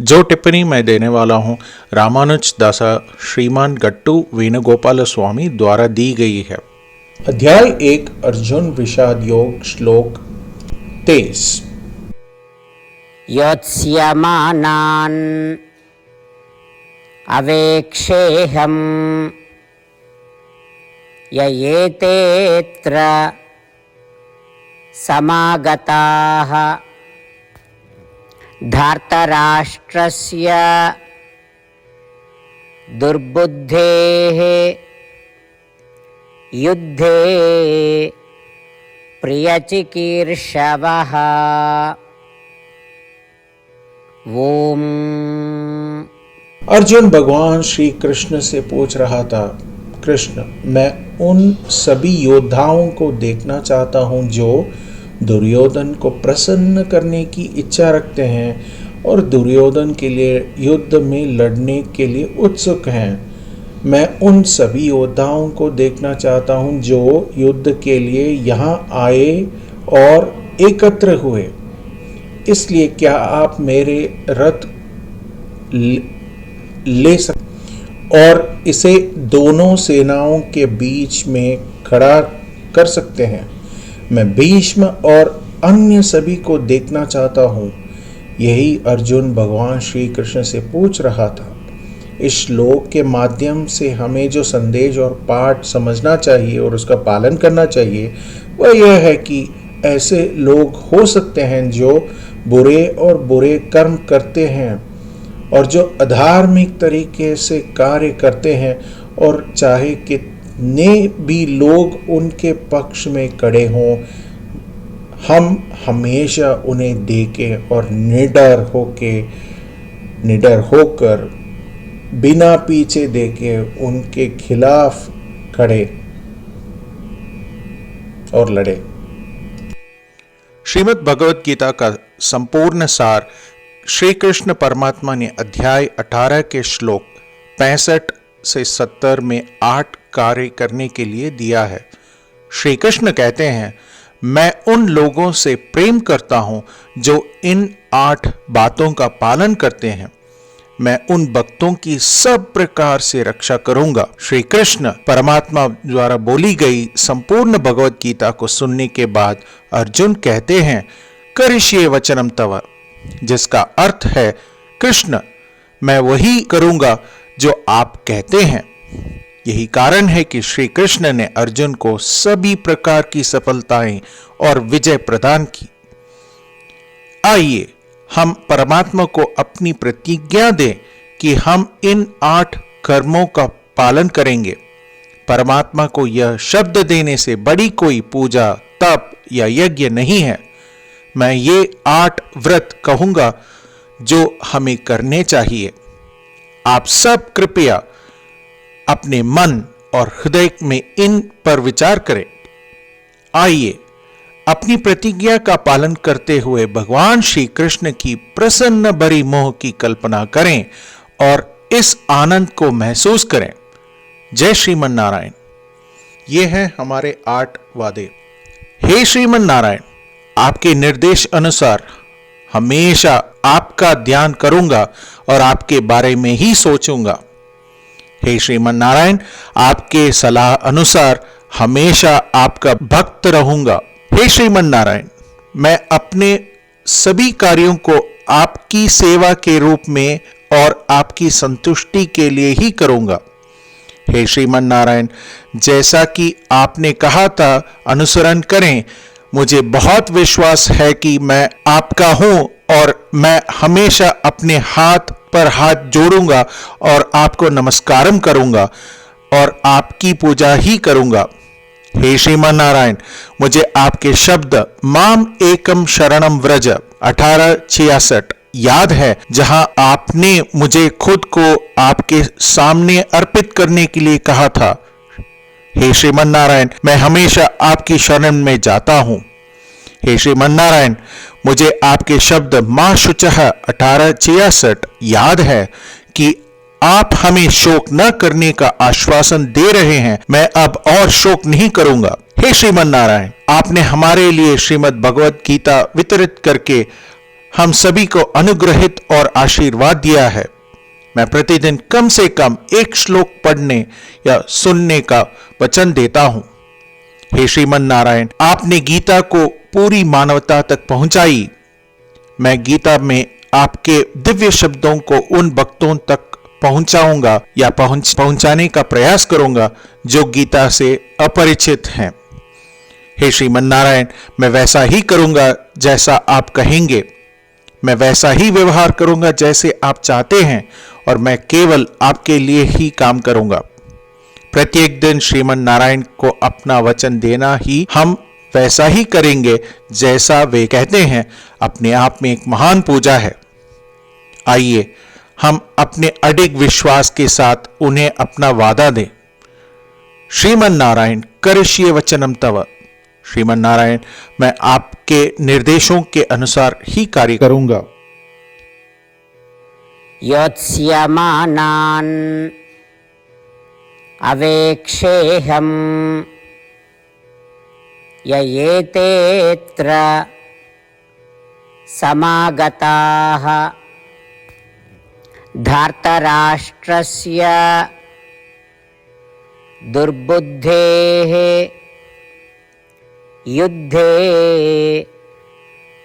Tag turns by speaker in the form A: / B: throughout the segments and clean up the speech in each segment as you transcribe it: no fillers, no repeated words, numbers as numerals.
A: जो टिप्पणी मैं देने वाला हूँ रामानुज दासा श्रीमान गट्टू वेणुगोपाल स्वामी द्वारा दी गई है।
B: अध्याय 1 अर्जुन विषाद योग श्लोक 23।
C: योत्स्यमानान् अवेक्षेऽहं य एतेऽत्र समागताः धार्तराष्ट्रस्य दुर्बुद्धेः युद्धे प्रियचिकीर्षवः। ओम।
B: अर्जुन भगवान श्री कृष्ण से पूछ रहा था, कृष्ण, मैं उन सभी योद्धाओं को देखना चाहता हूं जो दुर्योधन को प्रसन्न करने की इच्छा रखते हैं और दुर्योधन के लिए युद्ध में लड़ने के लिए उत्सुक हैं। मैं उन सभी योद्धाओं को देखना चाहता हूं जो युद्ध के लिए यहाँ आए और एकत्र हुए। इसलिए क्या आप मेरे रथ ले सकते और इसे दोनों सेनाओं के बीच में खड़ा कर सकते हैं? मैं भीष्म और अन्य सभी को देखना चाहता हूँ। यही अर्जुन भगवान श्री कृष्ण से पूछ रहा था। इस श्लोक के माध्यम से हमें जो संदेश और पाठ समझना चाहिए और उसका पालन करना चाहिए वह यह है कि ऐसे लोग हो सकते हैं जो बुरे और बुरे कर्म करते हैं और जो अधार्मिक तरीके से कार्य करते हैं, और चाहे कितने भी लोग उनके पक्ष में खड़े हों, हम हमेशा उन्हें देखें और निडर होकर बिना पीछे देखे उनके खिलाफ खड़े और लड़े।
A: श्रीमद् भगवद गीता का संपूर्ण सार श्री कृष्ण परमात्मा ने अध्याय 18 के श्लोक 65 से 70 में 8 कार्य करने के लिए दिया है। श्री कृष्ण कहते हैं, मैं उन लोगों से प्रेम करता हूं जो इन 8 बातों का पालन करते हैं। मैं उन भक्तों की सब प्रकार से रक्षा करूंगा। श्री कृष्ण परमात्मा द्वारा बोली गई संपूर्ण भगवद गीता को सुनने के बाद अर्जुन कहते हैं, करिष्ये वचनम तव, जिसका अर्थ है, कृष्ण, मैं वही करूंगा जो आप कहते हैं। यही कारण है कि श्री कृष्ण ने अर्जुन को सभी प्रकार की सफलताएं और विजय प्रदान की। आइए हम परमात्मा को अपनी प्रतिज्ञा दें कि हम इन 8 कर्मों का पालन करेंगे। परमात्मा को यह शब्द देने से बड़ी कोई पूजा, तप या यज्ञ नहीं है। मैं ये 8 व्रत कहूंगा जो हमें करने चाहिए। आप सब कृपया अपने मन और हृदय में इन पर विचार करें। आइए अपनी प्रतिज्ञा का पालन करते हुए भगवान श्री कृष्ण की प्रसन्न भरी मोह की कल्पना करें और इस आनंद को महसूस करें। जय श्रीमन नारायण। ये हैं हमारे 8 वादे। हे श्रीमन नारायण, आपके निर्देश अनुसार हमेशा आपका ध्यान करूंगा और आपके बारे में ही सोचूंगा। हे श्रीमन नारायण, आपके सलाह अनुसार हमेशा आपका भक्त रहूंगा। हे श्रीमन नारायण, मैं अपने सभी कार्यों को आपकी सेवा के रूप में और आपकी संतुष्टि के लिए ही करूंगा। हे श्रीमन नारायण, जैसा कि आपने कहा था अनुसरण करें। मुझे बहुत विश्वास है कि मैं आपका हूं और मैं हमेशा अपने हाथ पर हाथ जोड़ूंगा और आपको नमस्कारम करूंगा और आपकी पूजा ही करूंगा। हे श्रीमान नारायण, मुझे आपके शब्द माम एकम शरणम व्रज 1866 याद है, जहां आपने मुझे खुद को आपके सामने अर्पित करने के लिए कहा था। हे श्रीमान नारायण, मैं हमेशा आपकी शरण में जाता हूं। हे श्रीमान नारायण, मुझे आपके शब्द मां शुचः 1866 याद है कि आप हमें शोक न करने का आश्वासन दे रहे हैं। मैं अब और शोक नहीं करूंगा। हे श्रीमन नारायण, आपने हमारे लिए श्रीमद् भगवद गीता वितरित करके हम सभी को अनुग्रहित और आशीर्वाद दिया है। मैं प्रतिदिन कम से कम एक श्लोक पढ़ने या सुनने का वचन देता हूं। हे श्रीमन नारायण, आपने गीता को पूरी मानवता तक पहुंचाई। मैं गीता में आपके दिव्य शब्दों को उन भक्तों तक पहुंचाऊंगा या पहुंचाने का प्रयास करूंगा जो गीता से अपरिचित हैं। हे श्रीमन नारायण, मैं वैसा ही करूंगा जैसा आप कहेंगे। मैं वैसा ही व्यवहार करूंगा जैसे आप चाहते हैं और मैं केवल आपके लिए ही काम करूंगा। प्रत्येक दिन श्रीमन नारायण को अपना वचन देना ही हम वैसा ही करेंगे जैसा वे कहते हैं, अपने आप में एक महान पूजा है। आइए हम अपने अडिग विश्वास के साथ उन्हें अपना वादा दें। श्रीमन नारायण करिष्ये वचनम तव। श्रीमन नारायण, मैं आपके निर्देशों के अनुसार ही कार्य करूंगा।
C: योत्स्यमानान् अवेक्षेऽहम् य एतेऽत्र समागताः धार्तराष्ट्रस्य दुर्बुद्धेः युद्धे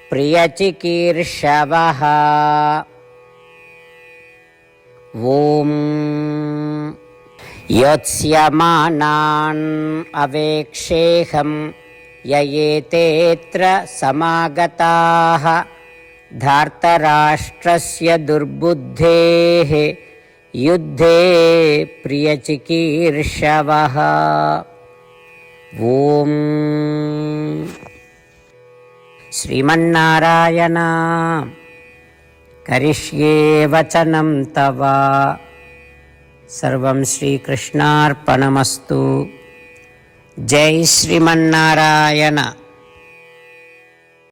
C: प्रियचिकीर्षवः। ॐ योत्स्यमानान् अवेक्षेऽहं य एतेऽत्र समागताः धार्तराष्ट्रस्य दुर्बुद्धेः युद्धे प्रियचिकीर्षवः। ॐ श्रीमन्नारायण करिष्ये वचनं तव। सर्वं श्रीकृष्णार्पणमस्तु। जय श्रीमन्नारायण।